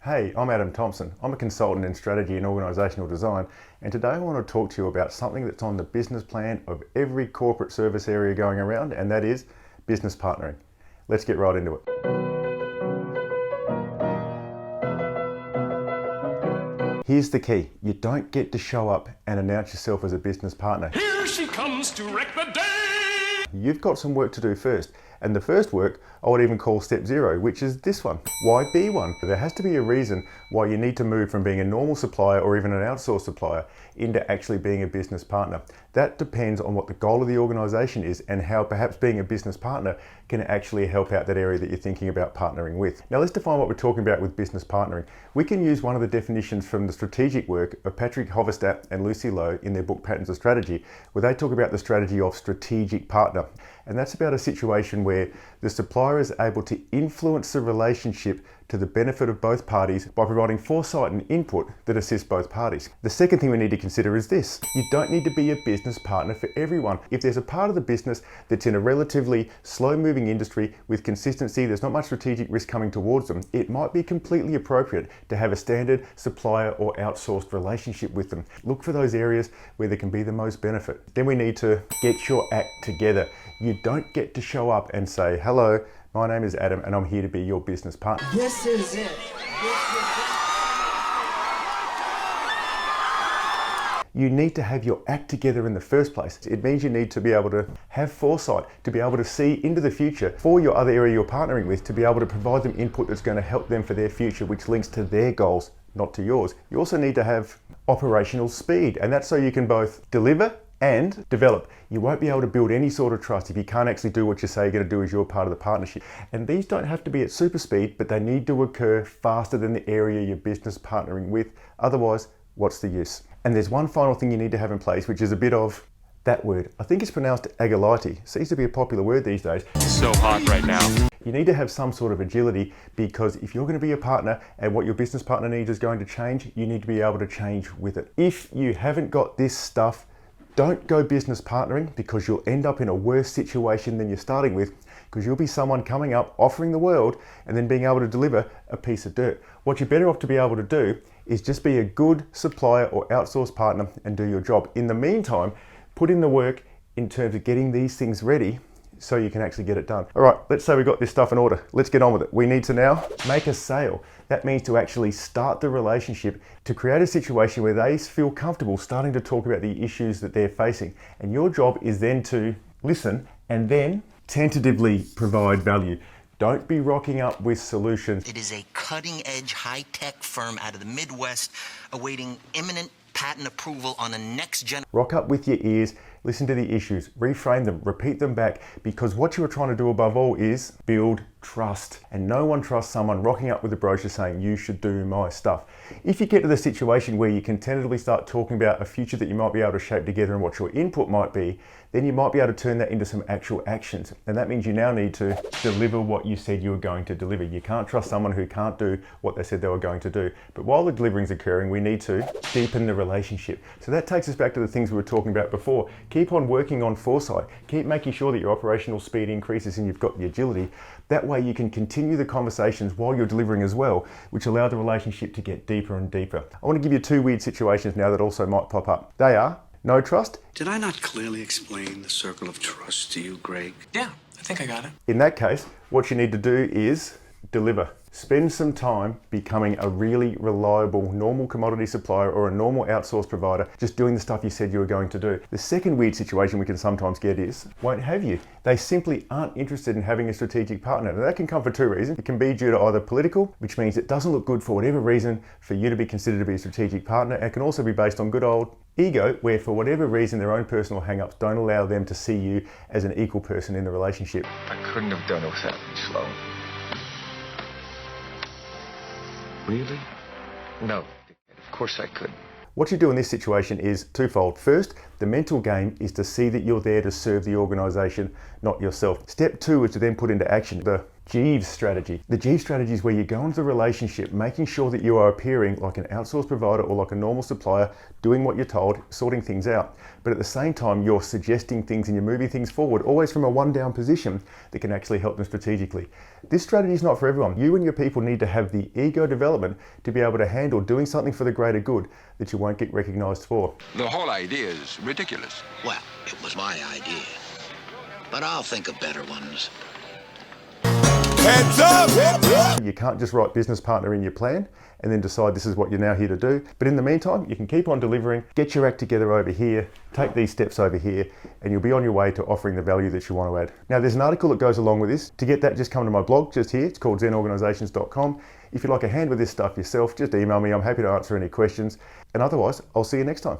Hey, I'm Adam Thompson. I'm a consultant in strategy and organisational design, and today I want to talk to you about something that's on the business plan of every corporate service area going around, and that is business partnering. Let's get right into it. Here's the key. You don't get to show up and announce yourself as a business partner. Here she comes to wreck the day! You've got some work to do first. And the first work I would even call step 0, which is this one. Why be one? There has to be a reason why you need to move from being a normal supplier or even an outsourced supplier into actually being a business partner. That depends on what the goal of the organisation is and how perhaps being a business partner can actually help out that area that you're thinking about partnering with. Now let's define what we're talking about with business partnering. We can use one of the definitions from the strategic work of Patrick Hoverstadt and Lucy Lowe in their book Patterns of Strategy, where they talk about the strategy of strategic partner. And that's about a situation where the supplier is able to influence the relationship to the benefit of both parties by providing foresight and input that assist both parties. The second thing we need to consider is this. You don't need to be a business partner for everyone. If there's a part of the business that's in a relatively slow-moving industry with consistency, there's not much strategic risk coming towards them, it might be completely appropriate to have a standard supplier or outsourced relationship with them. Look for those areas where there can be the most benefit. Then we need to get your act together. You don't get to show up and say, hello, my name is Adam and I'm here to be your business partner. This is it. You need to have your act together in the first place. It means you need to be able to have foresight, to be able to see into the future for your other area you're partnering with, to be able to provide them input that's going to help them for their future, which links to their goals, not to yours. You also need to have operational speed, and that's so you can both deliver and develop. You won't be able to build any sort of trust if you can't actually do what you say you're going to do as your part of the partnership. And these don't have to be at super speed, but they need to occur faster than the area you're business partnering with. Otherwise, what's the use? And there's one final thing you need to have in place, which is a bit of that word. I think it's pronounced agility. Seems to be a popular word these days. So hot right now. You need to have some sort of agility, because if you're going to be a partner and what your business partner needs is going to change, you need to be able to change with it. If you haven't got this stuff, don't go business partnering, because you'll end up in a worse situation than you're starting with, because you'll be someone coming up offering the world and then being able to deliver a piece of dirt. What you're better off to be able to do is just be a good supplier or outsourced partner and do your job. In the meantime, put in the work in terms of getting these things ready so you can actually get it done. All right, let's say we got this stuff in order. Let's get on with it. We need to now make a sale. That means to actually start the relationship, to create a situation where they feel comfortable starting to talk about the issues that they're facing. And your job is then to listen and then tentatively provide value. Don't be rocking up with solutions. It is a cutting-edge, high-tech firm out of the Midwest awaiting imminent patent approval on a next-gen... Rock up with your ears, listen to the issues, reframe them, repeat them back, because what you are trying to do above all is build trust. And no one trusts someone rocking up with a brochure saying, you should do my stuff. If you get to the situation where you can tentatively start talking about a future that you might be able to shape together and what your input might be, then you might be able to turn that into some actual actions. And that means you now need to deliver what you said you were going to deliver. You can't trust someone who can't do what they said they were going to do. But while the delivering's occurring, we need to deepen the relationship. So that takes us back to the things we were talking about before. Keep on working on foresight. Keep making sure that your operational speed increases and you've got the agility. That way you can continue the conversations while you're delivering as well, which allow the relationship to get deeper and deeper. I want to give you two weird situations now that also might pop up. They are no trust. Did I not clearly explain the circle of trust to you, Greg? Yeah, I think I got it. In that case, what you need to do is deliver. Spend some time becoming a really reliable normal commodity supplier or a normal outsourced provider, just doing the stuff you said you were going to do. The second weird situation we can sometimes get is, won't have you. They simply aren't interested in having a strategic partner. Now that can come for two reasons. It can be due to either political, which means it doesn't look good for whatever reason for you to be considered to be a strategic partner. It can also be based on good old ego, where for whatever reason their own personal hang-ups don't allow them to see you as an equal person in the relationship. I couldn't have done it without you, Sloan. Really? No, of course I could. What you do in this situation is twofold. First, The mental game is to see that you're there to serve the organization, not yourself. Step 2 is to then put into action the Jeeves strategy. The Jeeves strategy is where you go into the relationship, making sure that you are appearing like an outsourced provider or like a normal supplier, doing what you're told, sorting things out. But at the same time, you're suggesting things and you're moving things forward, always from a one-down position that can actually help them strategically. This strategy is not for everyone. You and your people need to have the ego development to be able to handle doing something for the greater good that you won't get recognized for. The whole idea is ridiculous. Well, it was my idea. But I'll think of better ones. Heads up! You can't just write business partner in your plan and then decide this is what you're now here to do. But in the meantime, you can keep on delivering, get your act together over here, take these steps over here, and you'll be on your way to offering the value that you want to add. Now, there's an article that goes along with this. To get that, just come to my blog just here. It's called zenorganizations.com. If you'd like a hand with this stuff yourself, just email me. I'm happy to answer any questions. And otherwise, I'll see you next time.